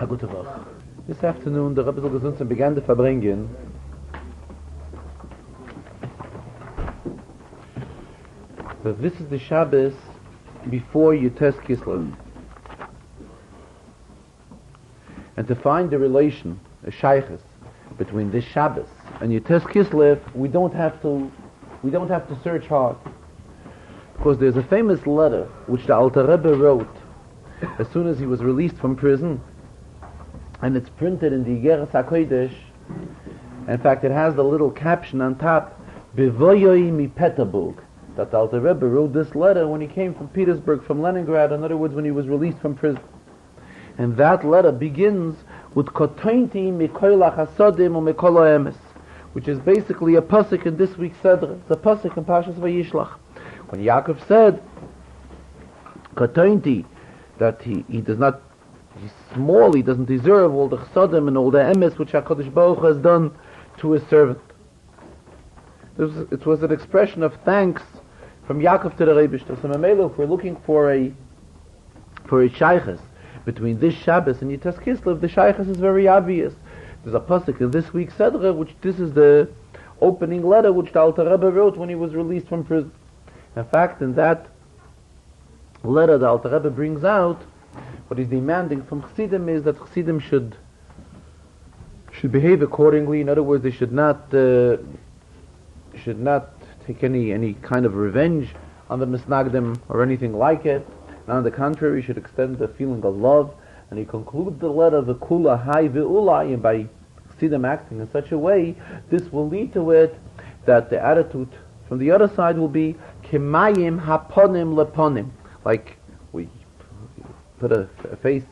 A gute Woche. This afternoon, the Rebbe Zolgazunzen began the Farbrengen. But this is the Shabbos before Yutes Kislev. And to find the relation, a shaykhis, between this Shabbos and Yutes Kislev, we don't have to search hard. Because there's a famous letter which the Alter Rebbe wrote as soon as he was released from prison, and it's printed in the Igeres HaKodesh. In fact, it has the little caption on top, Bevoyoi mi Peterburg, that the Alter Rebbe wrote this letter when he came from Petersburg, from Leningrad, in other words, when he was released from prison. And that letter begins with Kotointi mikoila chasodim u mikola emes, which is basically a pasuk in this week's Sedra. It's a pasuk in Parshas Vayishlach. When Yaakov said, Kotointi, that he does not, he's small, he doesn't deserve all the chasodim and all the emes which HaKadosh Baruch Hu has done to his servant. It was an expression of thanks from Yaakov to the Rebishter. So Mamelo, if we're looking for a shaykhis between this Shabbos and Yutes Kislev, the shaykhis is very obvious. There's a pasuk in this week's Sedra, which this is the opening letter which the Alter Rebbe wrote when he was released from prison. In fact, in that letter, the Alter Rebbe brings out what he's demanding from Chassidim is that Chassidim should behave accordingly. In other words, they should not take any kind of revenge on the Misnagdim or anything like it. And on the contrary, should extend the feeling of love. And he concludes the letter, the Kula Hai Ve'ulai, and by Chassidim acting in such a way, this will lead to it that the attitude from the other side will be Kemayim Haponim Leponim, like we put a face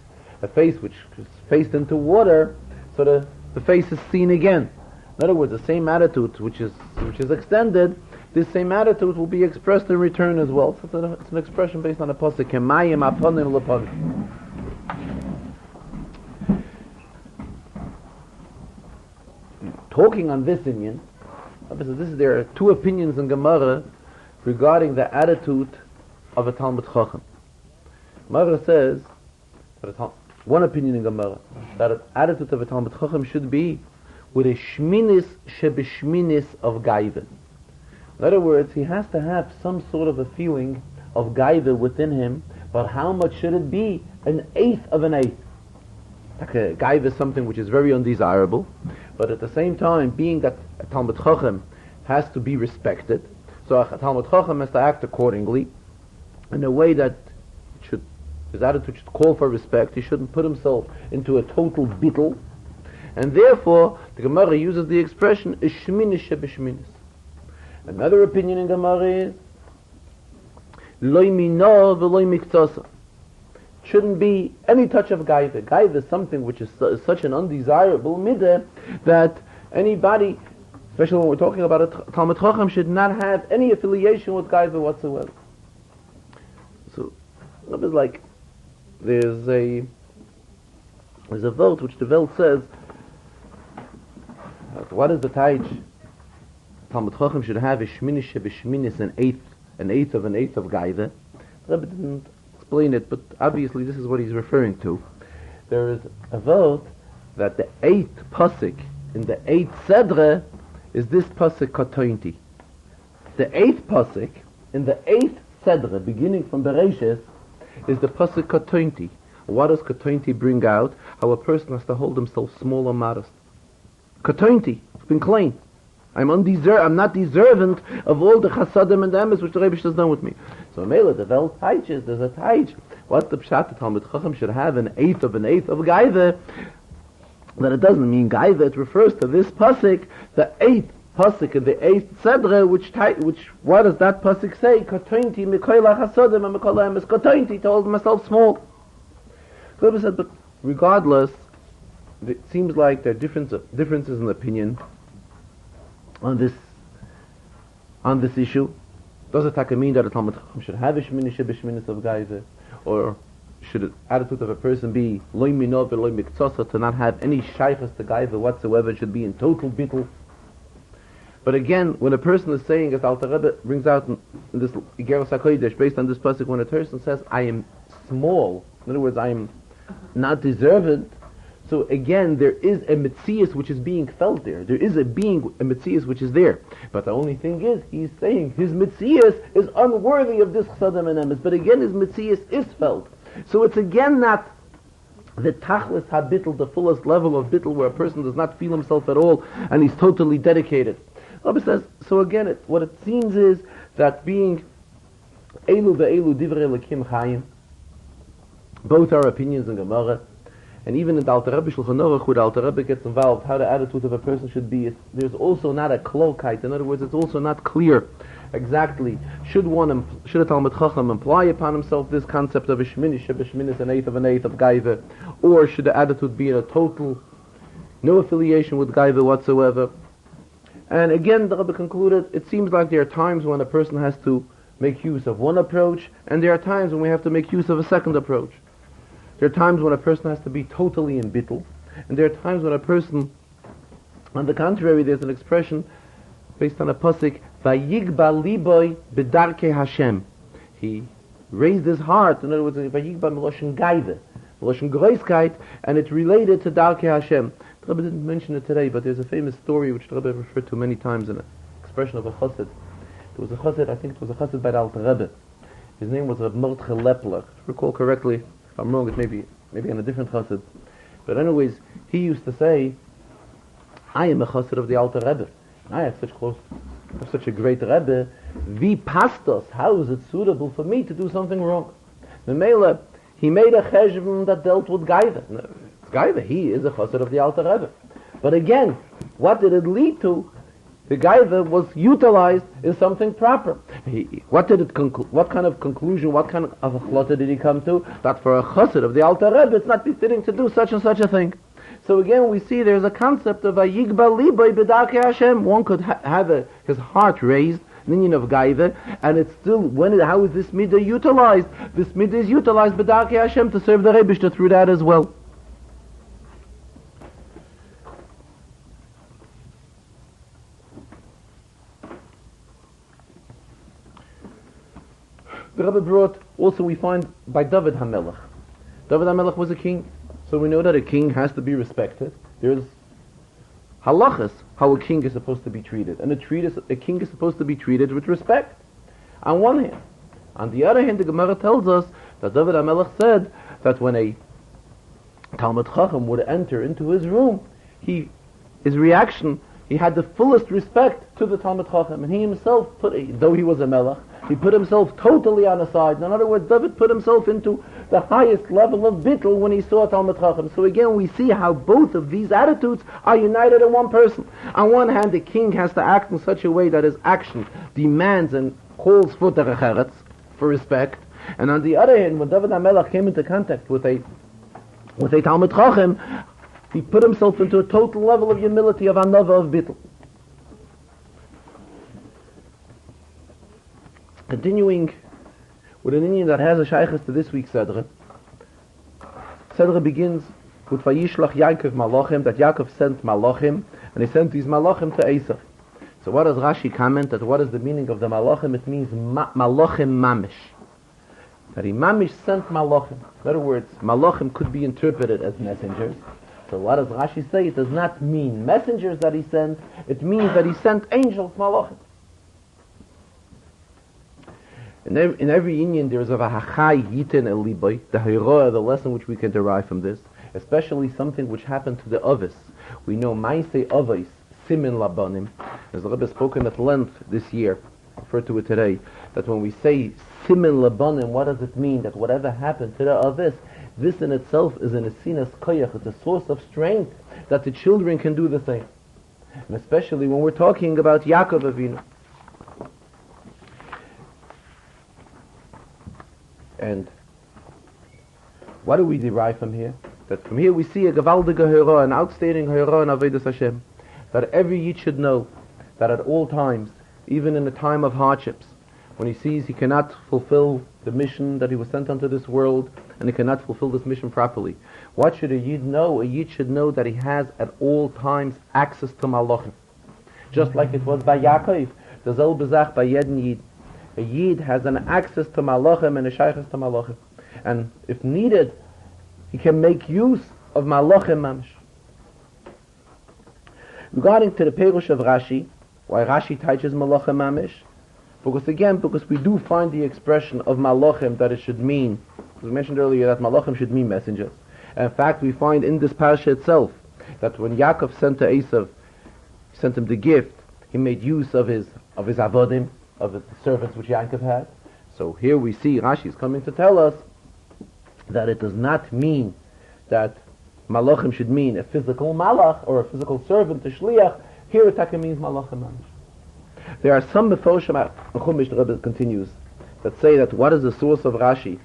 which is faced into water, so the face is seen again. In other words, the same attitude which is extended, this same attitude will be expressed in return as well. So it's an expression based on a pasuk, Kemayim Haponim Leponim. Talking on this Inyan, there are two opinions in Gemara regarding the attitude of a Talmud Chacham. Gemara says, one opinion in Gemara, that the attitude of a Talmud Chacham should be with a shminis shebeshminis of gaiva. In other words, he has to have some sort of a feeling of gaiva within him, but how much should it be? An eighth of an eighth. Like a gaiva is something which is very undesirable, but at the same time, being that a Talmud Chacham has to be respected, so a Talmud Chacham has to act accordingly in a way that his attitude should call for respect. He shouldn't put himself into a total bittul, and therefore the Gemara uses the expression ishminish shebishminis. Another opinion in Gemara is loy minor v'loy miktsasa. Shouldn't be any touch of gaiva. Gaiva is something which is such an undesirable midah that anybody, especially when we're talking about a Talmud Chacham, should not have any affiliation with gaiva whatsoever. So, it's like there's a vote which the Welt says, what is the taich? Talmud Chacham should have a shminish shebishminis, an eighth of gaiva. The Rebbe didn't explain it, but obviously this is what he's referring to. There is a vote that the eighth pasuk in the eighth Sedra is this pasuk Kotointi. The eighth pasuk in the eighth Sedra, beginning from Bereshis, is the pasuk Kotointi. What does Kotointi bring out? How a person has to hold himself small or modest. Kotointi, it's been claimed. I'm not deserving of all the chasadim and the emes which the Rebbe has done with me. So Mela, the Welt teaches, there's a teich. What's the pshat? The Talmud Chacham should have an eighth of gaiva. That it doesn't mean gaiva, it refers to this pasuk, the eighth pasuk in the eighth sedra, which what does that pasuk say? Kotointi mikoila chasadim and mikola emes. Kotointi, to hold myself small. The Rebbe said, but regardless, it seems like there are differences in opinion on this issue. Does it mean that a Talmud Chacham should have a shminish b'shminis of gaiva, or should the attitude of a person be loy minor v'loy miktsasa, to not have any shaykhs to gaiva whatsoever, should be in total bittul? But again, when a person is saying, as Alter Rebbe brings out in this Igeres HaKodesh, based on this pasuk, when a person says, I am small, in other words, I am not deserved, So again, there is a Metzias which is being felt there. There is a Metzias which is there. But the only thing is, he's saying his Metzias is unworthy of this Chsadim and Emes. But again, his Metzias is felt. So it's again not the Tachlis HaBittel, the fullest level of Bittel, where a person does not feel himself at all, and he's totally dedicated. Rabbi says, so again, what it seems is that being Elu ve'elu divrei Elokim Chayim, both are opinions in Gemara, and even in the Alter Rebbe Shulchan Aruch, where the Alter Rebbe gets involved, how the attitude of a person should be, there's also not a klokite. In other words, it's also not clear exactly. Should a Talmud Chacham imply upon himself this concept of a shminish, an eighth of Gaiva, or should the attitude be in a total, no affiliation with Gaiva whatsoever? And again, the Rebbe concluded, it seems like there are times when a person has to make use of one approach, and there are times when we have to make use of a second approach. There are times when a person has to be totally in bittul, and there are times when a person, on the contrary, there's an expression based on a pasuk, Vayigba liboy bedarke Hashem. He raised his heart, in other words, Vayigba meloshen gaive, meloshen groiskeit, and it's related to darke Hashem. The Rebbe didn't mention it today, but there's a famous story which the Rebbe referred to many times in an expression of a chassid. There was a chassid, I think it was a chassid by the Alter Rebbe. His name was Reb Mordechai Lepler. If I recall correctly, if I'm wrong, it maybe on a different chassid. But anyways, he used to say, I am a chassid of the Alter Rebbe. I have such a great Rebbe. Vi pastos, how is it suitable for me to do something wrong? Memela, he made a cheshbon that dealt with Gaiva. No, Gaiva, he is a chassid of the Alter Rebbe. But again, what did it lead to? The Gaiva was utilized in something proper. What kind of conclusion, what kind of achlata did he come to? That for a chassid of the Alter Rebbe, it's not befitting to do such and such a thing. So again, we see there's a concept of a yigba libay b'darkei Hashem. One could have his heart raised, an union of Gaiva, and it's still, how is this midah utilized? This midah is utilized b'darkei Hashem to serve the Rebbe through that as well. The Rebbe brought, also we find by David HaMelech. David HaMelech was a king, so we know that a king has to be respected. There's halachas, how a king is supposed to be treated. And a king is supposed to be treated with respect, on one hand. On the other hand, the Gemara tells us that David HaMelech said that when a Talmud Chacham would enter into his room, his reaction, he had the fullest respect to the Talmud Chacham, and he himself though he was a Melech, he put himself totally on the side. In other words, David put himself into the highest level of bittul when he saw Talmud Chacham. So again, we see how both of these attitudes are united in one person. On one hand, the king has to act in such a way that his action demands and calls for terecheretz, for respect. And on the other hand, when David HaMelech came into contact with a Talmud Chacham, he put himself into a total level of humility, of anava, of bittul. Continuing with an inyan that has a shaykhus to this week's Chazarah. Chazarah begins with Vayishlach Yaakov Malachim, that Yaakov sent Malachim, and he sent these Malachim to Esav. So what does Rashi comment that what is the meaning of the Malachim? It means Malachim Mamish. That he Mamish sent Malachim. In other words, Malachim could be interpreted as messengers. So what does Rashi say? It does not mean messengers that he sent, it means that he sent angels, Malachim. In every Inyan there is a hachai yiten el libay, the hira, the lesson which we can derive from this, especially something which happened to the Avis. We know Maaseh Avos, Simin Labanim, as the Rebbe spoken at length this year, referred to it today, that when we say Simin Labanim, what does it mean? That whatever happened to the Avis, this in itself is an esinas koyach, it's a source of strength that the children can do the same. And especially when we're talking about Yaakov Avinu. And what do we derive from here? That from here we see a gewaldige hira, an outstanding hira in Avodas Hashem. That every Yid should know that at all times, even in a time of hardships, when he sees he cannot fulfill the mission that he was sent onto this world, and he cannot fulfill this mission properly, what should a Yid know? A Yid should know that he has at all times access to Malachim. Just like it was by Yaakov, the selbe Zach by Jeden Yid. A Yid has an access to Malachim and a Shaykhs to Malachim. And if needed, he can make use of Malachim Mamish. Regarding to the Perush of Rashi, why Rashi teaches Malachim Mamish? Because we do find the expression of Malachim that it should mean, as we mentioned earlier, that Malachim should mean messengers. And in fact, we find in this parasha itself that when Yaakov sent to Esav, sent him the gift, he made use of his avodim, of the servants which Yaakov had. So here we see Rashi is coming to tell us that it does not mean that Malachim should mean a physical malach or a physical servant, a shliach. Here it means Malachim Mamish. There are some Mefoshim, the Rebbe continues, that say that what is the source of Rashi?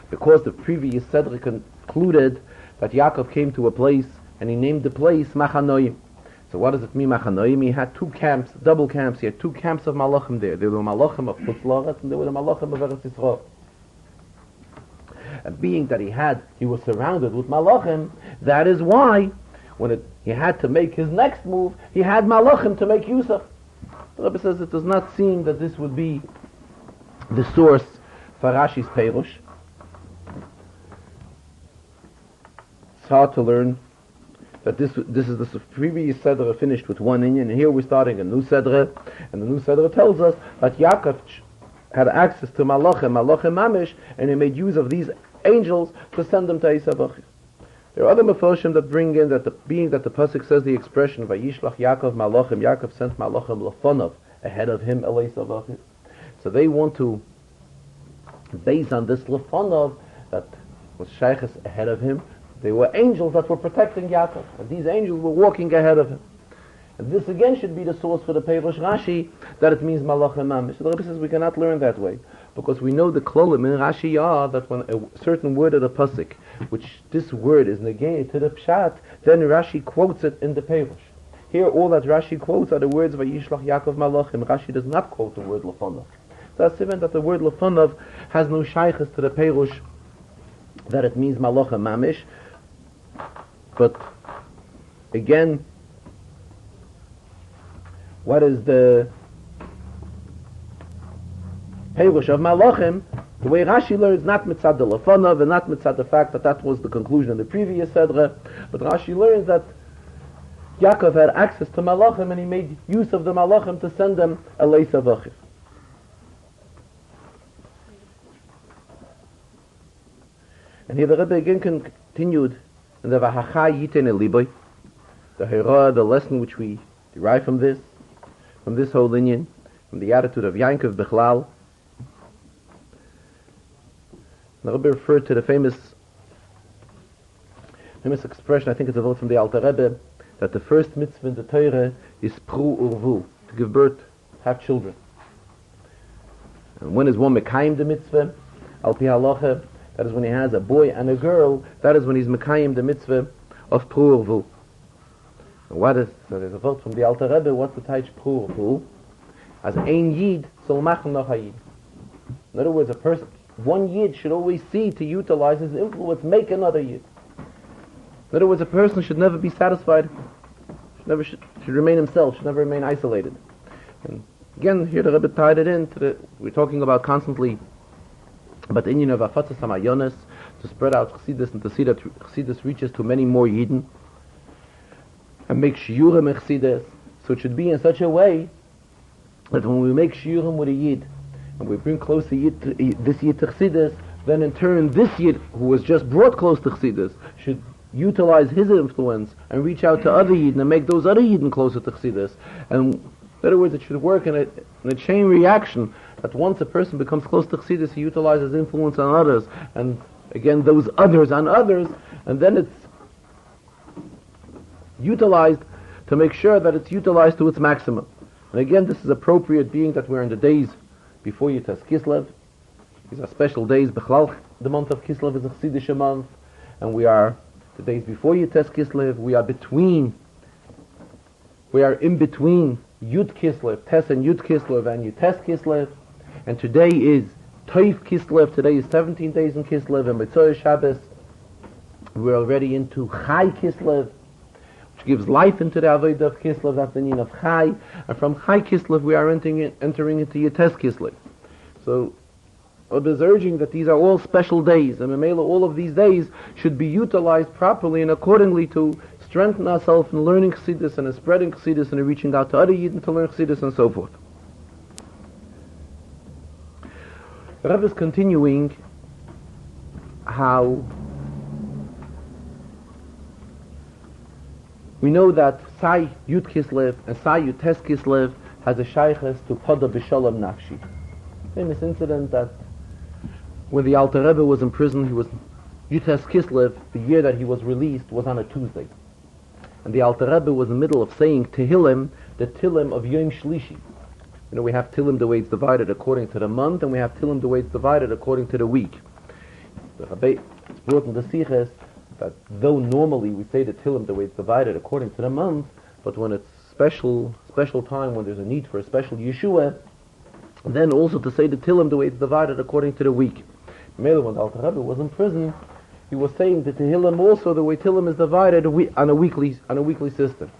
Because the previous Sedra concluded that Yaakov came to a place and he named the place Machanoim. So what does it mean, Machanoim? He had two camps, double camps. He had two camps of Malachim there. There were Malachim of Chutz La'aretz and there were the Malachim of Eretz Yisrael. And being that he was surrounded with Malachim, that is why when he had to make his next move, he had Malachim to make use of. The Rebbe says it does not seem that this would be the source for Rashi's Perush. It's hard to learn that this is the previous Sedra finished with one inyan, and here we're starting a new Sedra, and the new Sedra tells us that Yaakov had access to Malachim Mamish, and he made use of these angels to send them to Esav. There are other Mefoshim that bring in that being that the pasuk says the expression Vayishlach Yaakov Malachim, Yaakov sent Malachim Lafonov, ahead of him Esav. So they want to base on this Lafonov that was Sheikhs ahead of him. They were angels that were protecting Yaakov, and these angels were walking ahead of him. And this again should be the source for the Perush Rashi, that it means Malachim Mamish. So the Rebbe says we cannot learn that way, because we know the klolim in Rashi are that when a certain word of the pasuk, which this word is negated to the pshat, then Rashi quotes it in the Perush. Here all that Rashi quotes are the words Vayishlach Yaakov Malachim. Rashi does not quote the word Lafonov. So that's even that the word Lafonov has no shaykhs to the Perush, that it means Malachim Mamish. But again, what is the Perush of Malachim? The way Rashi learns, not mitzad the Lafonov and not mitzad the fact that was the conclusion of the previous Sedra, but Rashi learns that Yaakov had access to Malachim and he made use of the Malachim to send them a Esav. And here the Rebbe again continued in the Vahachai Yiten Eliboy, the Hera, the lesson which we derive from this whole inyan, from the attitude of Yaakov Bechlal. The Rebbe referred to the famous expression, I think it's a vote from the Alter Rebbe, that the first mitzvah in the Torah is Pru Urvu, to give birth, have children. And when is one Mekayim the mitzvah? Al Pi Halacha, that is when he has a boy and a girl, that is when he's Mekayim the mitzvah of Pru Urvu. So there's a vote from the Alter Rebbe, what's the Taich Pru Urvu? As ein Yid, sol machen noch a Yid. In other words, one Yid should always see to utilize his influence, make another Yid. In other words, a person should never be satisfied, should remain himself, should never remain isolated. And again, here the Rebbe tied it in we're talking about constantly about the inyan of Afatzas HaMayonis, to spread out Chassidus and to see that Chassidus reaches to many more Yidden, and make shiurim Chassidus. So it should be in such a way that when we make shiurim with a Yid, and we bring close this Yid to Chassidus, then in turn this Yid, who was just brought close to Chassidus, should utilize his influence and reach out to other Yidden and make those other Yidden closer to Chassidus. And in other words, it should work in a chain reaction, that once a person becomes close to Chassidus, he utilizes influence on others, and again those others on others, and then it's utilized to make sure that it's utilized to its maximum. And again, this is appropriate, being that we're in the days before Yitas Kislev. These are special days. Bechlal, the month of Kislev is a Chassidish month, and we are the days before Yitas Kislev. We are in between Yud Kislev, Tes and Yud Kislev, and Yitas Kislev. And today is Toif Kislev. Today is 17 days in Kislev, and Mitzvah Shabbos. We're already into Chai Kislev, which gives life into the Avodah of Kislev. That's the meaning of Chai. And from Chai Kislev we are entering into Yites Kislev. So Rebbe is urging that these are all special days, and Mamela, all of these days should be utilized properly and accordingly to strengthen ourselves in learning Chassidus and in spreading Chassidus and in reaching out to other Yidden to learn Chassidus and so forth. The Rebbe is continuing how we know that Sai Yud Kislev and Sai Yud Tes Kislev has a shayches to Pada B'Shalom Nafshi. Famous incident that when the Alter Rebbe was in prison, he was Yud Tes Kislev, the year that he was released, was on a Tuesday. And the Alter Rebbe was in the middle of saying Tehillim, the Tehillim of Yom Shlishi. You know, we have Tehillim the way it's divided according to the month, and we have Tehillim the way it's divided according to the week. The Rebbe brought in the Siches that though normally we say the Tehillim the way it's divided according to the month, but when it's special time, when there's a need for a special Yeshua, then also to say the Tehillim the way it's divided according to the week. When the Alter Rebbe was in prison, he was saying the Tehillim also the way Tehillim is divided on a weekly system.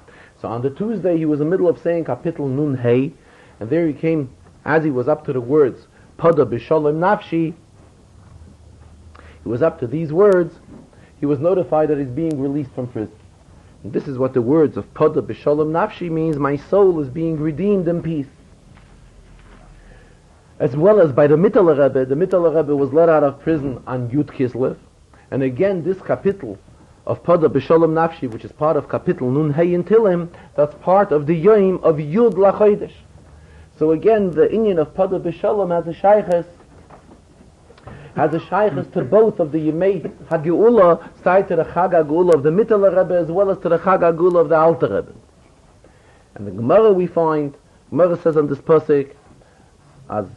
So on the Tuesday he was in the middle of saying Kapitel Nun Hey, and there he came, as he was up to the words Pada B'Shalom Nafshi, he was up to these words, he was notified that he's being released from prison. And this is what the words of Pada B'Shalom Nafshi means: my soul is being redeemed in peace. As well as by the Mittler Rebbe. The Mittler Rebbe was let out of prison on Yud Kislev. And again, this kapitel of Pada B'Shalom Nafshi, which is part of kapitel Nun Hey in Tillim, that's part of the Yom of Yud L'Chodesh. So again, the inyan of Pada B'Shalom has a shayches to both of the Yemei HaGeula, side to the Chag HaGeula of the Mittler Rebbe, as well as to the Chag HaGeula of the Alter Rebbe. And the Gemara we find, Gemara says on this pasuk, as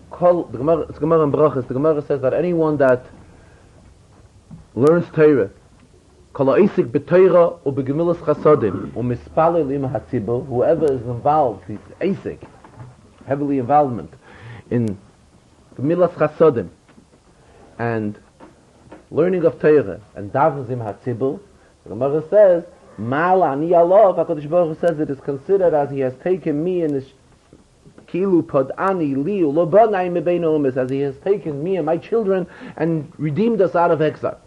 the Gemara in Brachos, the Gemara says that anyone that learns Torah, whoever is involved, he's Asik, heavily involvement in Gemilas Chasodim and learning of Torah and Davnazim HaTzibur, the Gemara says, Mal Ani Allah, HaKadosh Baruch Hu says it is considered as he has taken me in his Kilu Padani Liu Lobanai Mebeinu Umis, as he has taken me and my children and redeemed us out of exile.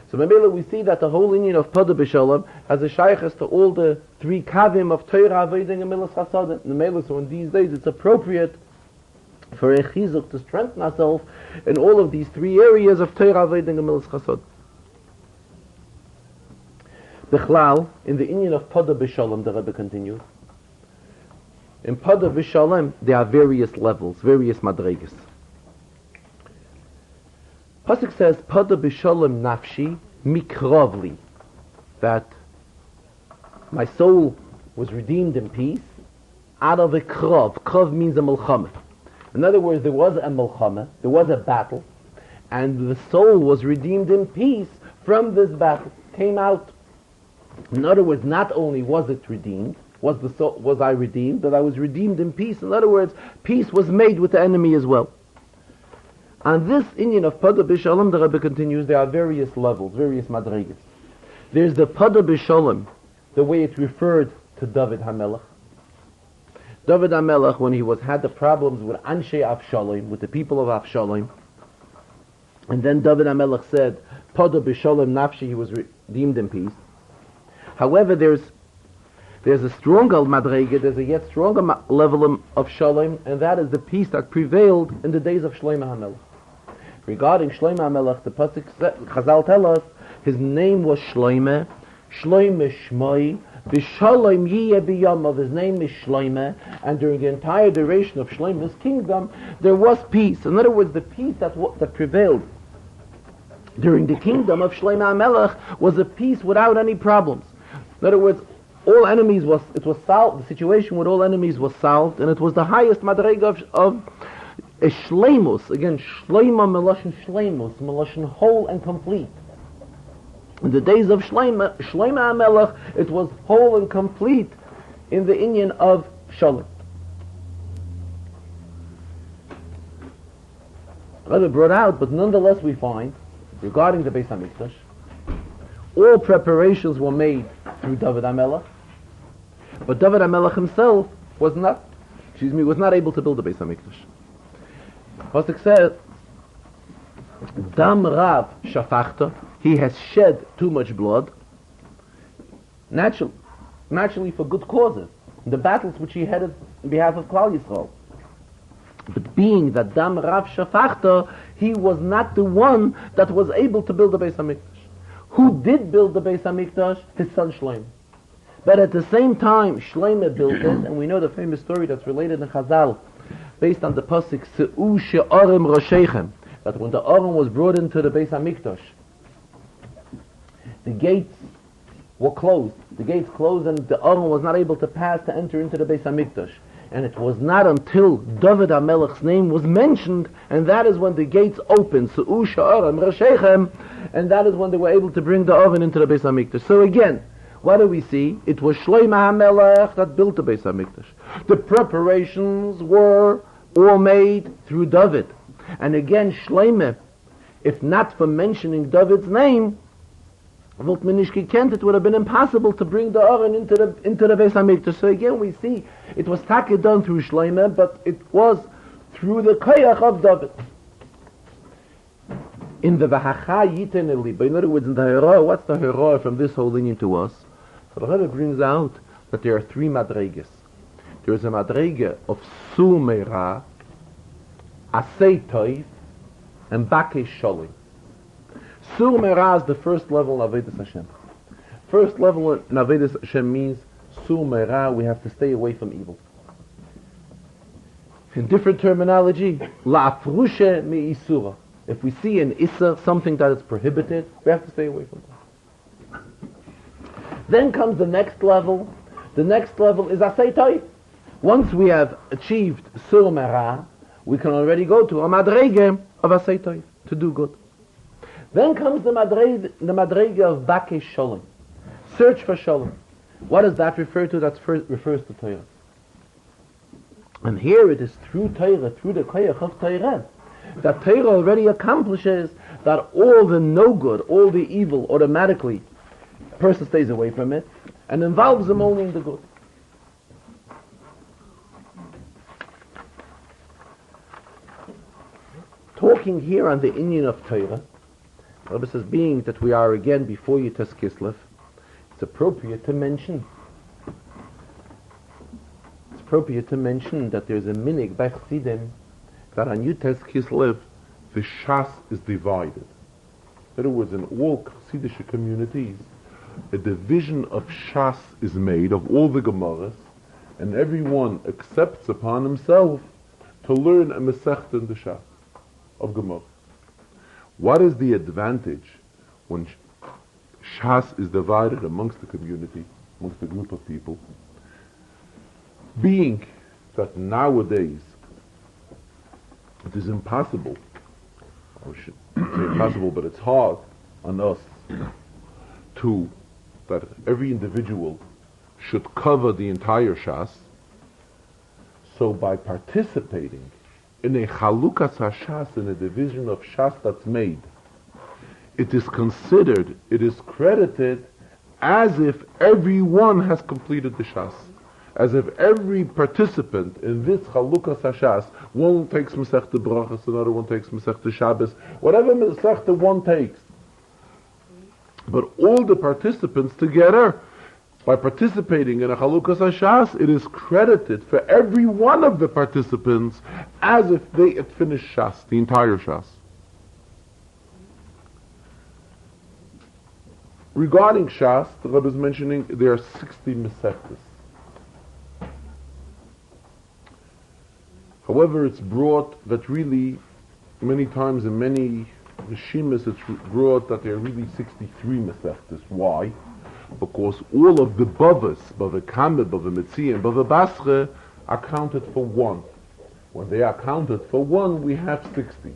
So Mamela, we see that the whole union of Pada B'Shalom has a shayches to all the three kavim of Torah, Avodah, and Milas Chasadim. Mamela, so in these days it's appropriate for a chizuk to strengthen ourselves in all of these three areas of Torah, Avodah, and Milas Chasadim. Bichlal, in the union of Pada B'Shalom, the Rebbe continues. In Pada B'Shalom, there are various levels, various madregas. Pasuk says, Pada B'Shalom Nafshi Mikrovli, that my soul was redeemed in peace out of a krov. Krov means a milchama. In other words, there was a milchama, there was a battle, and the soul was redeemed in peace from this battle, came out. In other words, not only was it redeemed, was I redeemed, but I was redeemed in peace. In other words, peace was made with the enemy as well. On this inyan of Pada B'Shalom, the Rebbe continues, there are various levels, various madrigas. There's the Pada B'Shalom, the way it's referred to David HaMelech. David HaMelech, when he had the problems with Anshe Avshalom, with the people of Avshalom, and then David HaMelech said, Pada B'Shalom Nafshi, he was redeemed in peace. However, there's a stronger madrega, there's a yet stronger level of shalom, and that is the peace that prevailed in the days of Shlomo HaMelech. Regarding Shlomo HaMelech, the pasuk Chazal tell us his name was Shlomo, Shlomo Shmoi, V'Shalom Yiyeh B'Yamav. His name is Shlomo, and during the entire duration of Shlomo's kingdom, there was peace. In other words, the peace that prevailed during the kingdom of Shlomo HaMelech was a peace without any problems. In other words, all enemies was solved. The situation with all enemies was solved, and it was the highest madrega of a shleimus. Again, shleima meloshin shleimus, meloshin whole and complete. In the days of Shlomo HaMelech, it was whole and complete in the inyan of Shalom. Rather brought out, but nonetheless we find, regarding the Beis HaMikdash, all preparations were made through David HaMelech, but David HaMelech himself was not was not able to build the Beis HaMikdash. Pasuk says, Dam Rav Shafachta, he has shed too much blood, naturally for good causes, the battles which he headed on behalf of Klal Yisrael. But being that Dam Rav Shafachta, he was not the one that was able to build the Beis HaMikdash. Who did build the Beis HaMikdash? His son Shlomo. But at the same time, Shlomo built it, and we know the famous story that's related in Chazal, based on the pasuk Se'u she'arim Rosheichem, that when the Aron was brought into the Beis HaMikdash, the gates were closed. The gates closed, and the Aron was not able to pass to enter into the Beis HaMikdash. And it was not until David HaMelech's name was mentioned, and that is when the gates opened, Se'u she'arim Rosheichem, and that is when they were able to bring the Aron into the Beis HaMikdash. So again, what do we see? It was Shlomo HaMelech that built the Beis HaMikdash. The preparations were all made through David. And again, Shlomo, if not for mentioning David's name, it would have been impossible to bring the Aron into the Beis HaMikdash. So again, we see it was taka done through Shlomo, but it was through the koyach of David. In the Vahacha Yiten Eliba, in other words, in the Hera, what's the Hera from this whole lineage to us? So the Rebbe brings out that there are three madregas. There is a madrega of Sur Meira, Asei Toiv, and Bakei Sholim. Sur Meira is the first level of Avodas Hashem. First level in Avodas Hashem means Sur Meira, we have to stay away from evil. In different terminology, La'afrushe mi Isura. If we see an Issa, something that is prohibited, we have to stay away from it. Then comes the next level. The next level is Asei Toiv. Once we have achieved Sur Meira, we can already go to a madrege of Asei Toiv, to do good. Then comes the madrege of Bakei Sholem, search for Sholem. What does that refer to? That refers to Torah. And here it is through Torah, through the koyach of Torah, that Torah already accomplishes that all the no good, all the evil, automatically, a person stays away from it, and involves him only in the good. Talking here on the inyan of Torah, Rabbi says, being that we are again before Yutes Kislev, it's appropriate to mention that there's a minig by Chassidim that on Yutes Kislev the Shas is divided. In other words, in all Chassidish communities, a division of Shas is made of all the Gemaras, and everyone accepts upon himself to learn a Masechta in the Shas of Gemara. What is the advantage when Shas is divided amongst the community, amongst a group of people? Being that nowadays it is impossible, or I should say impossible, but it's hard on us that every individual should cover the entire Shas. So by participating in a chalukas hashas, in a division of Shas that's made, it is considered, it is credited as if everyone has completed the Shas. As if every participant in this chalukas hashas, one takes Masechta Brachas, another one takes Masechta Shabbos, whatever Masechta one takes. But all the participants together, by participating in a chalukas hashas, it is credited for every one of the participants as if they had finished Shas, the entire Shas. Regarding Shas, the Rebbe is mentioning there are 60 Masechtas. However, it's brought that really, many times in many Rishimas, it's brought that there are really 63 Masechtas. Why? Because all of the Bavas, Bava Kameh, Bava Metzia, and Bava Basra, are counted for one. When they are counted for one, we have 60.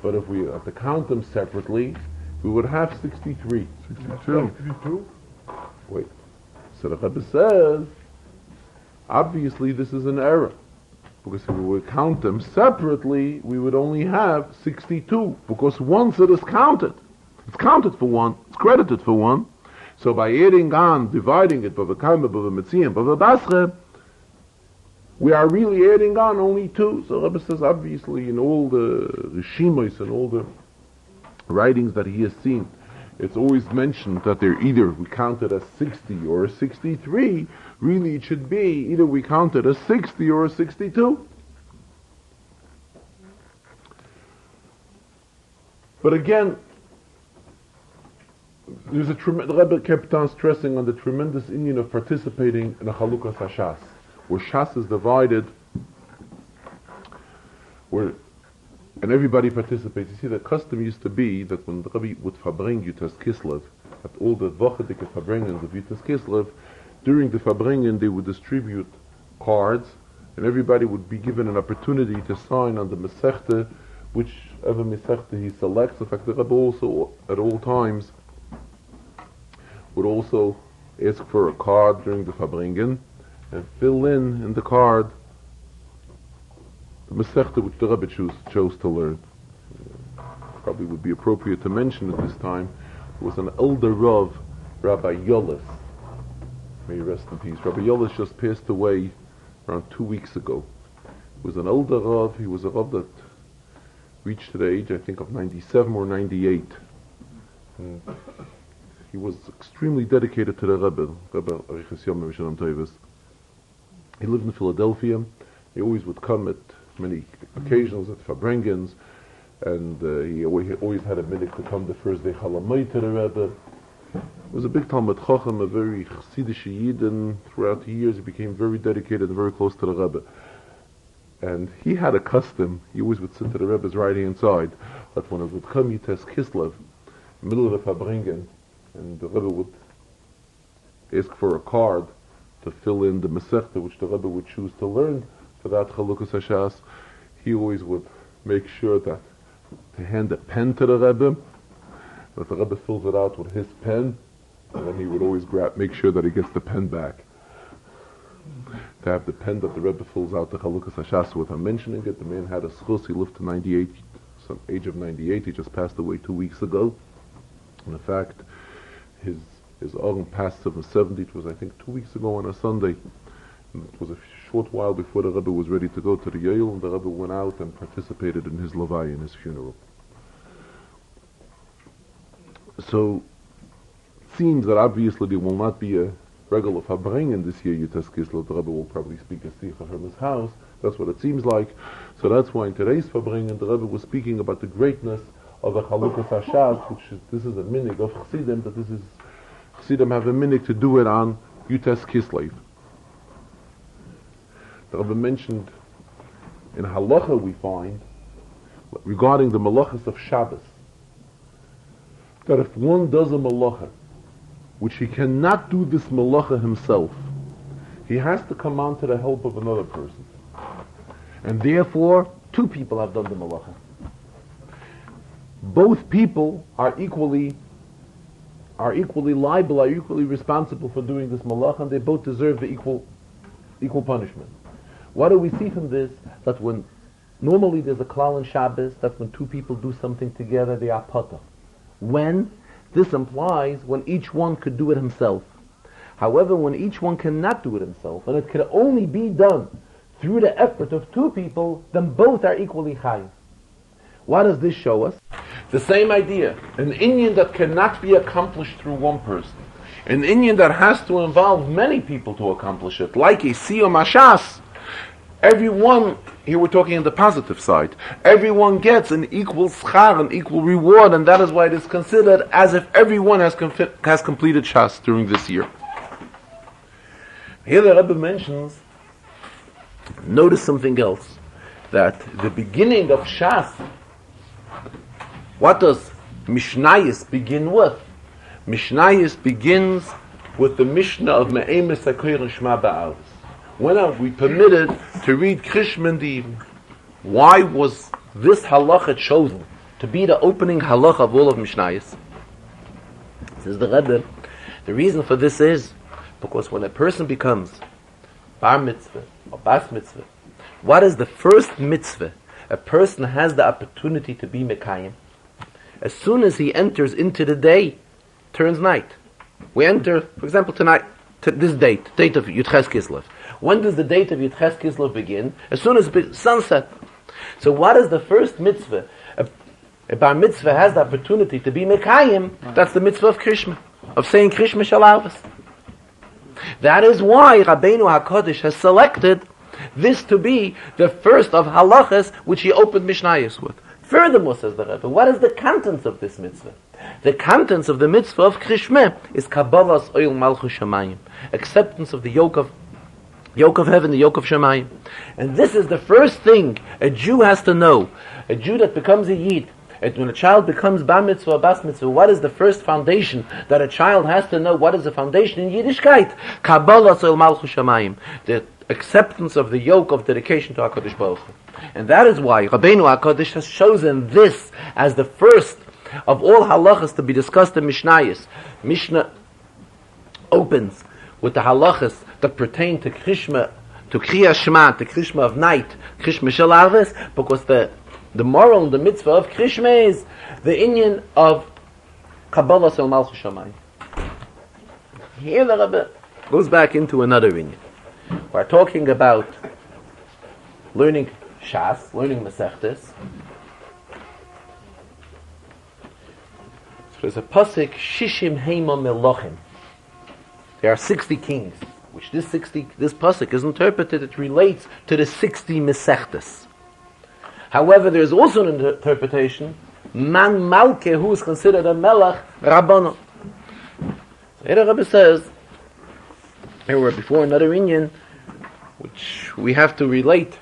But if we have to count them separately, we would have 63. 62? Wait. So the Rebbe says, obviously this is an error. Because if we would count them separately, we would only have 62. Because once it is counted, it's counted for one, it's credited for one. So by adding on, dividing it, Bava Kameh, Bava Metzia, and Bava Basra, we are really adding on only 2. So Rebbe says, obviously, in all the Rishimos and all the writings that he has seen, it's always mentioned that they're either we count it as 60 or a 63. Really, it should be either we count it as 60 or a 62. But again, the Rebbe kept on stressing on the tremendous inyan of participating in a Chalukas HaShas, where Shas is divided, and everybody participates. You see, the custom used to be that when the Rebbe would Farbrengen Yutas Kislev, at all the Wochedike Farbrengens of Yutas Kislev, during the Farbrengen they would distribute cards, and everybody would be given an opportunity to sign on the Mesechte, whichever Mesechte he selects. In fact, the Rebbe also, at all times, would also ask for a card during the Farbrengen, and fill in the card the Masechta which the Rebbe chose to learn. Probably would be appropriate to mention at this time, there was an elder Rav, Rabbi Yolis. May he rest in peace. Rabbi Yolis just passed away around 2 weeks ago. He was an elder Rav. He was a Rav that reached the age, I think, of 97 or 98. And he was extremely dedicated to the Rebbe Arichas Yom Shalom Tovos. He lived in Philadelphia. He always would come at many occasions at Farbrengens, and he always had a minute to come the first day Chalamay to the Rebbe. He was a big Talmud Chacham, a very Chassidish Yid, and throughout the years he became very dedicated and very close to the Rebbe. And he had a custom, he always would sit to the Rebbe's right hand side, that when it would come Yites Kislev, middle of the Farbrengen, and the Rebbe would ask for a card to fill in the Masechta which the Rebbe would choose to learn for that Chalukas HaShas, he always would make sure that to hand a pen to the Rebbe, that the Rebbe fills it out with his pen, and then he would always make sure that he gets the pen back. To have the pen that the Rebbe fills out the Chalukas HaShas with. I'm mentioning it, the man had a schus, he lived to 98, some age of 98, he just passed away 2 weeks ago. And in fact, his Aron passed of 70, it was I think 2 weeks ago on a Sunday. And it was a short while before the Rebbe was ready to go to the Yael, and the Rebbe went out and participated in his Levaya, in his funeral. So, it seems that obviously there will not be a regular Farbrengen this year, Yutas Kislev. The Rebbe will probably speak a Sicha from his house. That's what it seems like. So that's why in today's Farbrengen, the Rebbe was speaking about the greatness of the Chalukas HaShas, this is a minig of Chassidim, that this is, Chassidim have a minig to do it on Yutas Kislev. The Rebbe mentioned in Halacha we find, regarding the Malachas of Shabbos, that if one does a Malacha, which he cannot do this Malacha himself, he has to come on to the help of another person. And therefore, 2 people have done the Malacha. Both people are equally liable, are equally responsible for doing this Malacha, and they both deserve the equal punishment. What do we see from this? That when normally there's a klal in Shabbos, that when 2 people do something together, they are pata. When? This implies when each one could do it himself. However, when each one cannot do it himself, and it can only be done through the effort of 2 people, then both are equally high. What does this show us? The same idea. An inyan that cannot be accomplished through one person. An inyan that has to involve many people to accomplish it, like a siyum hashas. Everyone, here we're talking on the positive side, everyone gets an equal schar, an equal reward, and that is why it is considered as if everyone has completed Shas during this year. Here the Rebbe mentions, notice something else, that the beginning of Shas, what does Mishnayis begin with? Mishnayis begins with the Mishnah of Me'emes HaKoyer Shema Ba'aris. When are we permitted to read Krishma in the evening? Why was this halacha chosen to be the opening halacha of all of Mishnayis? Says the Rebbe, the reason for this is because when a person becomes bar mitzvah or bas mitzvah, what is the first mitzvah a person has the opportunity to be mekayim? As soon as he enters into the day, turns night. We enter, for example, tonight, to this date of Yud Ches Kislev. When does the date of Yitches Kislev begin? As soon as sunset. So what is the first mitzvah? A bar mitzvah has the opportunity to be Mekayim. That's the mitzvah of Krishma, of saying Krishma Shalavas. That is why Rabbeinu HaKadosh has selected this to be the first of halachas which he opened Mishnayos with. Furthermore, says the Rebbe, what is the contents of this mitzvah? The contents of the mitzvah of Krishma is Kabbalas Oil Malchus Shamayim, acceptance of the yoke of heaven, the yoke of Shamayim. And this is the first thing a Jew has to know. A Jew that becomes a Yid, and when a child becomes bar mitzvah or bas mitzvah, what is the first foundation that a child has to know? What is the foundation in Yiddishkeit? Kabbalas Oil Malchus Shamayim, the acceptance of the yoke of dedication to HaKadosh Baruch Hu. And that is why Rabbeinu HaKadosh has chosen this as the first of all halachas to be discussed in Mishnayos. Mishnah opens with the halachas that pertain to Krishma, to Kriya Shema, to Krishma of night, Krishma Shalavas, because the moral, the mitzvah of Krishma is the inyan of Kabbalah Sel Malchus Shamayim. Here the Rebbe goes back into another inyan. We're talking about learning Shas, learning Masechtes. So there's a pasuk, Shishim Heima Melochim. There are 60 kings, which this pasuk is interpreted, it relates to the 60 Masechtes. However, there is also an interpretation, Man Malke, who is considered a Melech, Rabbanu. Here the Rebbe says, here we're before another inyan, which we have to relate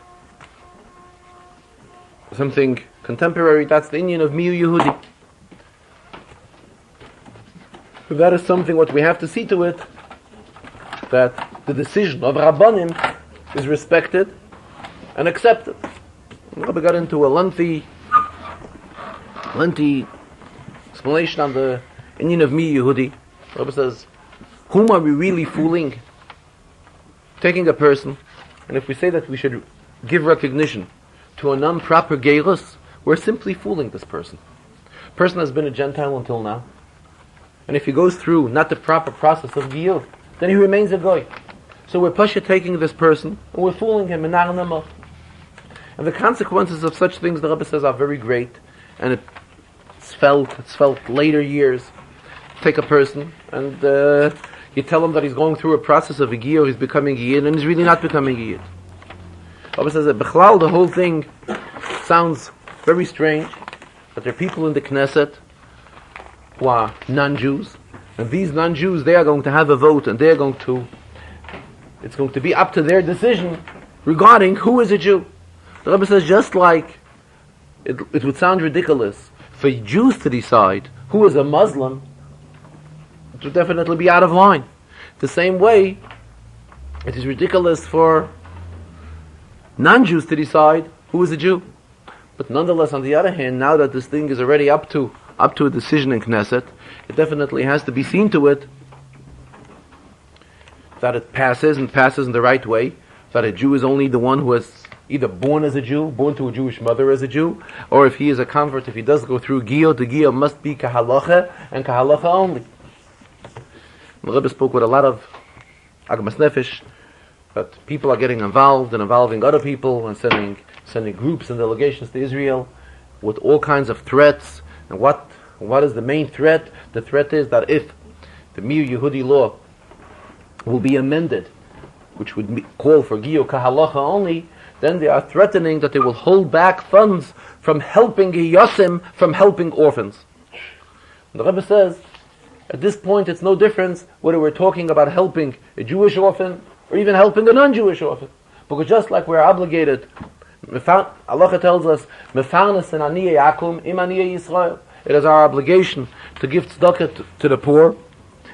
something contemporary. That's the inyan of Miu Yehudi. That is something what we have to see to it, that the decision of Rabbanim is respected and accepted. We got into a lengthy explanation on the inyan of Miu Yehudi. Rabbi says, whom are we really fooling? Taking a person, and if we say that we should give recognition to a non-proper geirus, we're simply fooling this person. The person has been a Gentile until now, and if he goes through not the proper process of giyur, then he remains a goy. So we're pasha taking this person, and we're fooling him, and the consequences of such things, the Rebbe says, are very great, and it's felt later years. Take a person, and you tell him that he's going through a process of a giyur, he's becoming a yid, and he's really not becoming a yid. Rabbi says that Bechlal, the whole thing sounds very strange, that there are people in the Knesset who are non-Jews, and these non-Jews, they are going to have a vote, and it's going to be up to their decision regarding who is a Jew. The Rebbe says, just like it would sound ridiculous for Jews to decide who is a Muslim, it would definitely be out of line. The same way, it is ridiculous for non-Jews to decide who is a Jew. But nonetheless, on the other hand, now that this thing is already up to a decision in Knesset, it definitely has to be seen to it that it passes in the right way, that a Jew is only the one who is either born as a Jew, born to a Jewish mother as a Jew, or if he is a convert, if he does go through giyur, the giyur must be kahalacha, and kahalacha only. The Rebbe spoke with a lot of agmas nefesh, that people are getting involved and involving other people and sending groups and delegations to Israel with all kinds of threats. And what is the main threat? The threat is that if the Miu Yehudi law will be amended, which would call for giyur kahalacha only, then they are threatening that they will hold back funds from helping Yosim, from helping orphans. And the Rebbe says, at this point it's no difference whether we're talking about helping a Jewish orphan or even helping a non-Jewish orphan. Because just like we're obligated, Allah tells us, Mefarnes en aniyeh yakum im aniyeh Yisrael. It is our obligation to give tzedakah to the poor.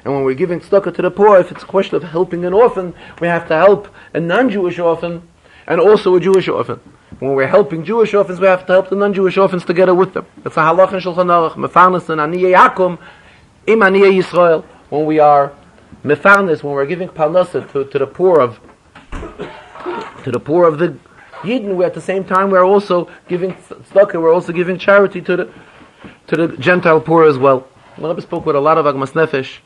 And when we're giving tzedakah to the poor, if it's a question of helping an orphan, we have to help a non-Jewish orphan and also a Jewish orphan. When we're helping Jewish orphans, we have to help the non-Jewish orphans together with them. It's a halach in Shulchan Aruch. Mefarnes en aniyeh yakum im aniyeh Yisrael. When we are mefarnes, when we're giving parnasa to the poor of the Yidden, we at the same time we're also giving tzedakah, we're also giving charity to the Gentile poor as well. The Rebbe spoke with a lot of agmas nefesh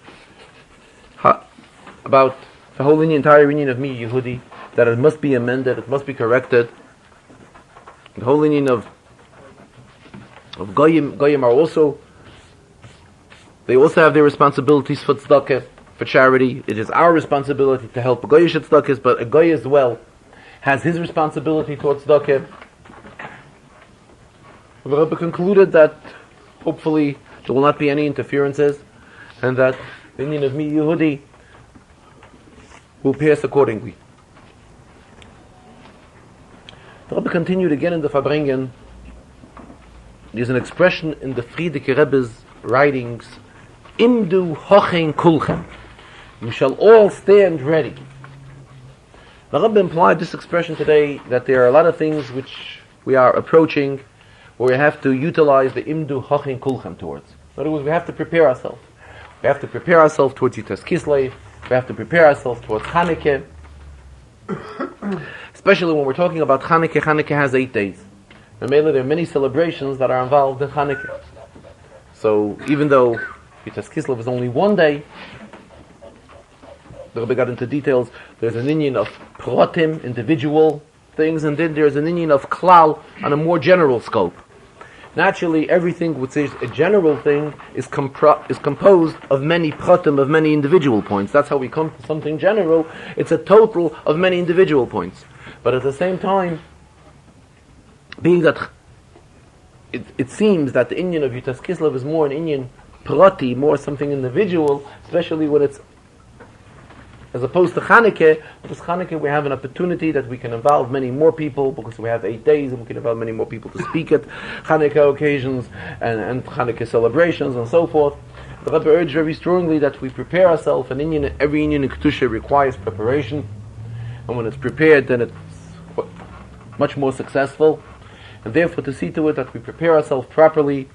about the whole entire union of Miu Yehudi. that it must be amended, it must be corrected. The whole union of Goyim are also, they also have their responsibilities for tzedakah, for charity. It is our responsibility to help Goyish tzedakahs, but a Goy as well has his responsibility towards tzedakah. The Rebbe concluded that hopefully there will not be any interferences, and that the union of Mi Yehudi will pass accordingly. The Rebbe continued again in the Farbrengen. There's an expression in the Frierdiker Rebbe's writings, Imdu hochen kulchem. You shall all stand ready. The Rebbe implied this expression today that there are a lot of things which we are approaching where we have to utilize the Imdu hochen kulchem towards. In other words, we have to prepare ourselves. We have to prepare ourselves towards Yitas Kislev. We have to prepare ourselves towards Chanukah. Especially when we're talking about Chanukah. Chanukah has 8 days. And mainly there are many celebrations that are involved in Chanukah. So even though Yitas Kislev is only 1 day, the Rebbe got into details. There's an inyan of protim, individual things, and then there's an inyan of klal on a more general scope. Naturally, everything which is a general thing is composed of many protim, of many individual points. That's how we come to something general. It's a total of many individual points. But at the same time, being that it seems that the inyan of Yitas Kislev is more an inyan prati, more something individual, especially when it's as opposed to Chanukah. Because Chanukah we have an opportunity that we can involve many more people, because we have 8 days and we can involve many more people to speak at Chanukah occasions and Chanukah celebrations and so forth. The Rebbe urged very strongly that we prepare ourselves, and every inyan in Kedusha requires preparation, and when it's prepared then it's much more successful, and therefore to see to it that we prepare ourselves properly,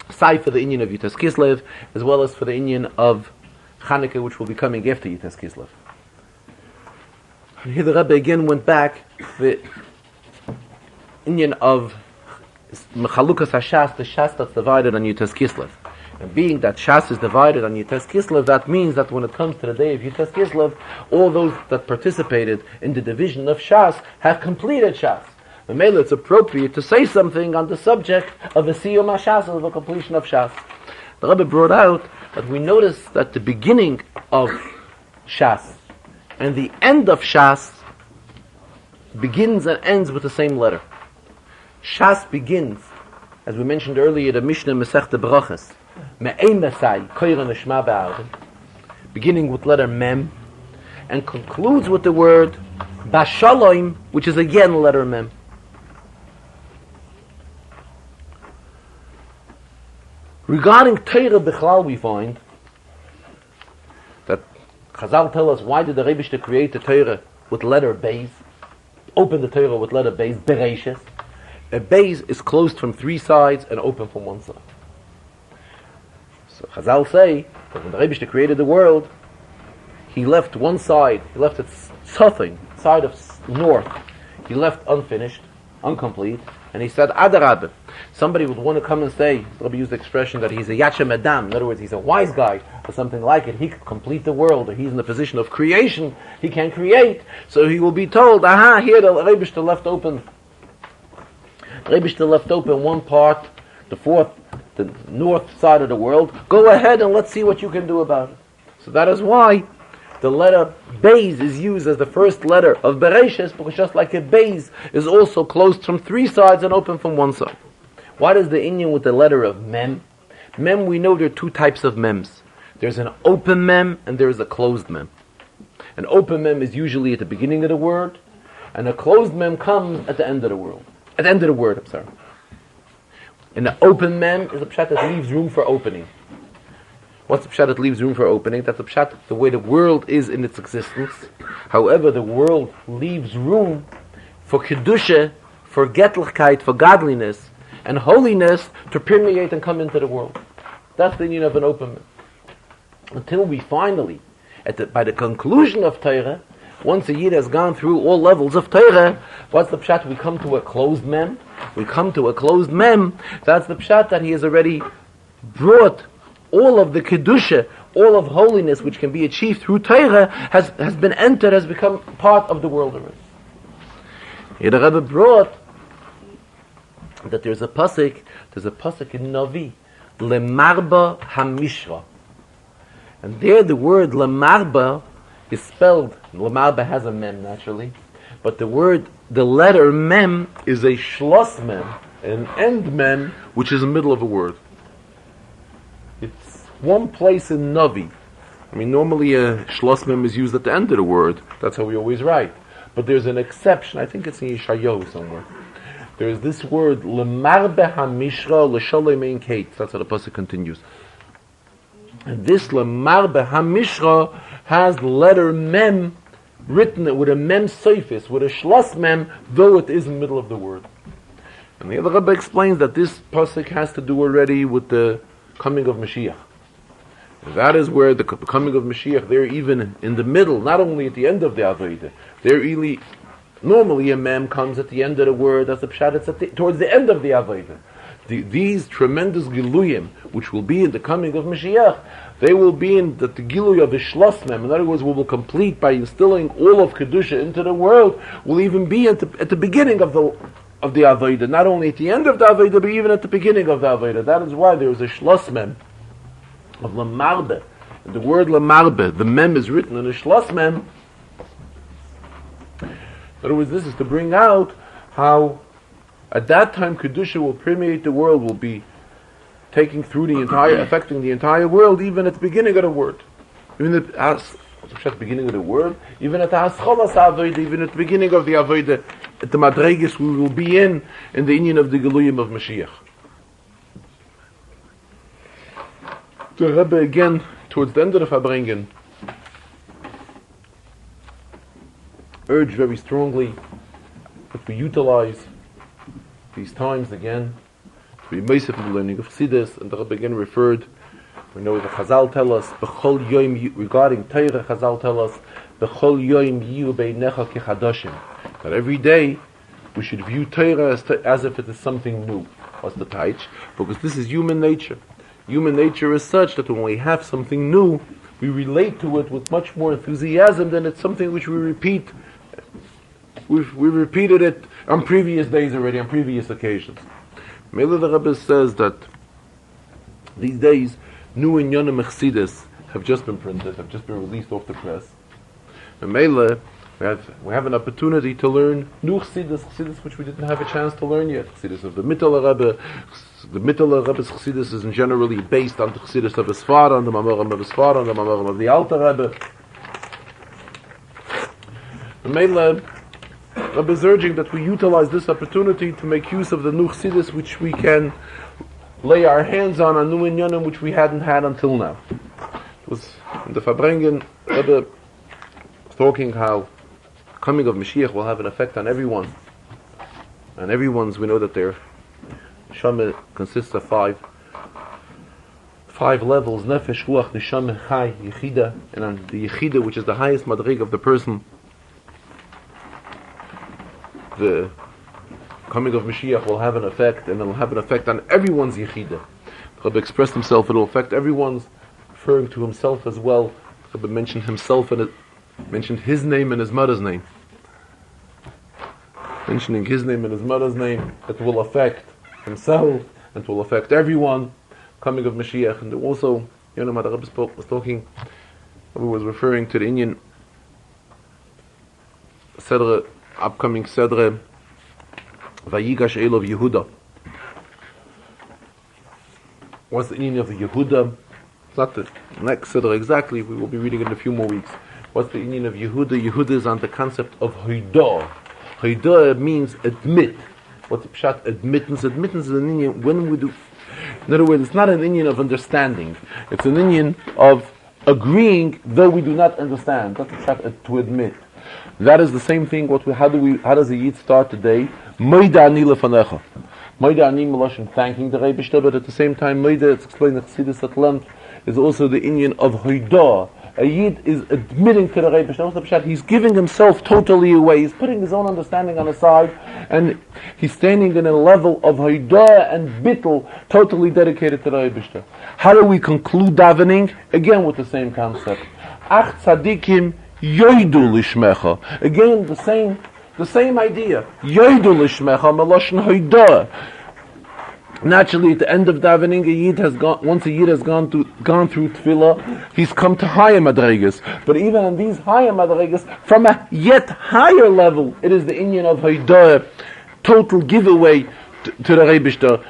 aside for the inyan of Yitas Kislev, as well as for the inyan of Chanukah, which will be coming after Yitas Kislev. And here the Rebbe again went back the inyan of Mechalukas HaShas, the Shas that's divided on Yitas Kislev. And being that Shas is divided on Yitas Kislev, that means that when it comes to the day of Yitas Kislev, all those that participated in the division of Shas have completed Shas. And mainly it's appropriate to say something on the subject of a Siyum HaShas, of a completion of Shas. The Rebbe brought out that we notice that the beginning of Shas and the end of Shas begins and ends with the same letter. Shas begins, as we mentioned earlier, the Mishnah Masechta Brachas, Me'ein Masai, Koyra Nishma Ba'arim, beginning with letter Mem, and concludes with the word Bashalom, which is again letter Mem. Regarding Torah Bichlal, we find that Chazal tell us, why did the Rebbe create the Torah with letter Beis? Open the Torah with letter Beis, Bereishis. A Beis is closed from 3 sides and open from 1 side. So Chazal say that when the Rebbe created the world, he left 1 side, he left its southern side of north, he left unfinished, incomplete, and he said, Adarabah. Somebody would want to come and say, Rabbi used the expression that he's a Yachem Adam, in other words, he's a wise guy, or something like it, he could complete the world, or he's in the position of creation, he can create, so he will be told, aha, here the Rebbe left open. The Rebbe left open 1 part, the north side of the world, go ahead and let's see what you can do about it. So that is why the letter Beis is used as the first letter of Bereishis, because just like a Beis is also closed from 3 sides and open from 1 side. What is the inyan with the letter of Mem? Mem, we know there are 2 types of Mems. There's an open Mem and there's a closed Mem. An open Mem is usually at the beginning of the word, and a closed Mem comes at the end of the word. At the end of the word, I'm sorry. And the open Mem is a pshat that leaves room for opening. What's the pshat that leaves room for opening? That's the pshat, the way the world is in its existence. However, the world leaves room for kedusha, for getlichkeit, for godliness, and holiness to permeate and come into the world. That's the meaning of an open Mem. Until we finally, by the conclusion of Torah, once a Yid has gone through all levels of Torah, what's the pshat? We come to a closed Mem. We come to a closed Mem. That's the pshat that he has already brought all of the kedusha, all of holiness which can be achieved through Torah has been entered, has become part of the world of earth. Here the Rebbe brought that there's a pasuk in Navi, Lemarba Hamishra. And there the word Lemarba is spelled, Lemarba has a mem naturally, but the letter mem is a shlos mem, an end mem, which is the middle of a word. It's one place in Navi. I mean, normally a shlos mem is used at the end of the word. That's how we always write. But there's an exception. I think it's in Yeshayahu somewhere. There's this word, Lemarbe HaMishra L'Sholem Ein Kate. That's how the pasuk continues. And this Lemarbe HaMishra has the letter mem written with a mem seifis, with a shlos mem, though it is in the middle of the word. And the other Rebbe explains that this pasuk has to do already with the coming of Mashiach. That is where the coming of Mashiach, they're even in the middle, not only at the end of the Avodah. They're really, normally a mem comes at the end of the word, as the pshat, it's towards the end of the Avodah. These tremendous giluyim, which will be in the coming of Mashiach, they will be in the giluy of the shlos mem. In other words, we will complete by instilling all of Kedusha into the world, will even be at the beginning of the Avodah, not only at the end of the Avodah, but even at the beginning of the Avodah. That is why there is a shlos mem of Lamarbe. And the word Lamarbe, the mem is written in a shlos mem. In other words, this is to bring out how at that time Kedusha will permeate the world, will be taking through affecting the entire world, even at the beginning of the word. Even at the beginning of the word, even at the Hascholas Avodah, even at the beginning of the Avodah, at the Madreges we will be in the inyan of the Geluyim of Mashiach. The Rebbe again, towards the end of the Farbrengen, urged very strongly that we utilize these times again to be meisef in the learning of Chassidus, and the Rebbe again referred, we know the Chazal tell us, B'chol yoyim, regarding Torah, Chazal tell us, B'chol yoyim yiyu beinecha kechadoshim, that every day we should view Torah as if it is something new. What's the taich? Because this is human nature. Human nature is such that when we have something new, we relate to it with much more enthusiasm than it's something which we repeat. We've repeated it on previous days already, on previous occasions. Mele the Rebbe says that these days, new inyanim Chassidus have just been printed, have just been released off the press. And Mele, we have an opportunity to learn new Chassidus which we didn't have a chance to learn yet. Chassidus of the Mittler Rebbe. The Mittler Rebbe's Chassidus is generally based on the Chassidus of his father, on the Mamorim of his father, on the Mamorim of the Alter Rebbe. And Mele, Rebbe is urging that we utilize this opportunity to make use of the new Chassidus which we can lay our hands on new inyanim which we hadn't had until now. It was in the Farbrengen, Rebbe was talking how coming of Mashiach will have an effect on everyone. And everyone's, we know that their Neshama consists of five levels, Nefesh, Ruach, Neshama, Chai, Yechida, and on the Yechida, which is the highest madrig of the person, the coming of Mashiach will have an effect, and it will have an effect on everyone's Yechida. The Rebbe expressed himself, it will affect everyone's, referring to himself as well. The Rebbe mentioned himself and mentioned his name and his mother's name. Mentioning his name and his mother's name, it will affect himself, and it will affect everyone, coming of Mashiach. And also, the Rebbe was talking, he was referring to the Indian Sedre, upcoming Sedre, Vayigash El of Yehuda. What's the Indian of the Yehuda? It's not the next Sedre exactly, we will be reading it in a few more weeks. What's the Indian of Yehuda? Yehuda is on the concept of Hoidah. Hoidah means admit. What's the pshat? Admittance. Admittance is an Indian when we do. In other words, it's not an Indian of understanding. It's an Indian of agreeing, though we do not understand. That's the pshat, to admit. That is the same thing. How does the Yid start today? Moida ani lefanecha. Moida ani meloshin, thanking the Rebbe, but at the same time, Moida, it's explained in Chassidus at length, is also the Indian of Hoidah. a Yid is admitting to the Rebbe. He's giving himself totally away. He's putting his own understanding on the side, and he's standing in a level of Haidah and Bittul, totally dedicated to the Rebbe. How do we conclude davening? Again with the same concept. Ach tzadikim yoidu lishmecha. Again the same idea. Yoidu lishmecha meloshen Haidah. Naturally, at the end of davening, once a Yid has gone through tefillah, he's come to higher madregas. But even on these higher madregas, from a yet higher level, it is the inyan of Haidah, total giveaway to the Rebishter,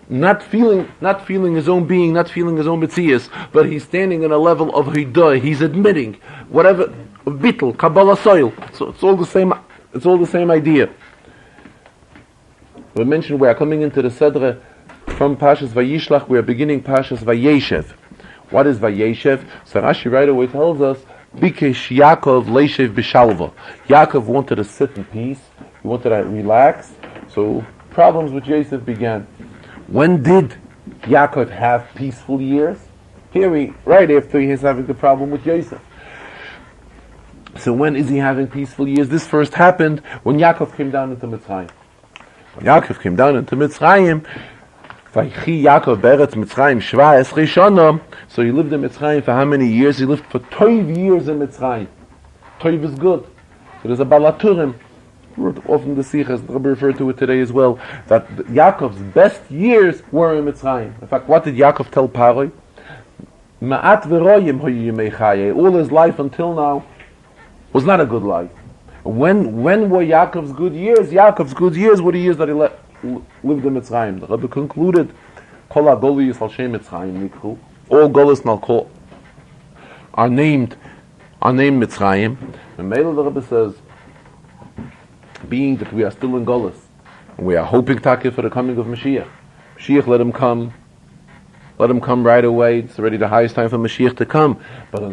not feeling his own being, not feeling his own metzias, but he's standing on a level of Haidah. He's admitting whatever bittul, Kabbalah soil. So it's all the same. It's all the same idea. We mentioned we are coming into the Sedre from Pashas Vayishlach. We are beginning Pashas Vayeshev. What is Vayeshev? So Rashi right away tells us, Bikesh Yaakov Leishev Bishalva. Yaakov wanted to sit in peace. He wanted to relax. So problems with Yosef began. When did Yaakov have peaceful years? Right after he is having the problem with Yosef. So when is he having peaceful years? This first happened when Yaakov came down into Mitzrayim. When Yaakov came down into Mitzrayim, Vaychi Yaakov beretz Mitzrayim shva esrei shana. So he lived in Mitzrayim for how many years? He lived for 12 years in Mitzrayim. 12 is good. So there's a balaturim. Often the Sichas, the Rebbe referred to it today as well, that Yaakov's best years were in Mitzrayim. In fact, what did Yaakov tell Paroi? Ma'at v'royim hoyu yimei chaye. All his life until now was not a good life. When were Yaakov's good years? Yaakov's good years were the years that he lived in Mitzrayim. The Rebbe concluded, Kol ha-golis al shem Mitzrayim nikru. All golis nalko are named Mitzrayim. And Mele the Rebbe says, being that we are still in golis, and we are hoping Takir for the coming of Mashiach. Mashiach, let him come right away. It's already the highest time for Mashiach to come. But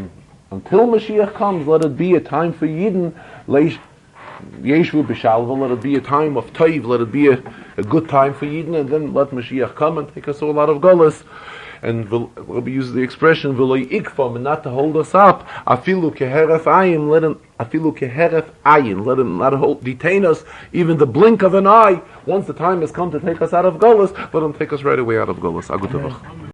until Mashiach comes, let it be a time for Yidden, Yeshvu B'Shalva, let it be a time of Toiv, let it be a good time for Yidden, and then let Mashiach come and take us all out of Golas. And Rabbi uses the expression, V'loi ikvam, and not to hold us up, afilu keheref ayin, let him not detain us, even the blink of an eye. Once the time has come to take us out of Golas, let him take us right away out of Golas.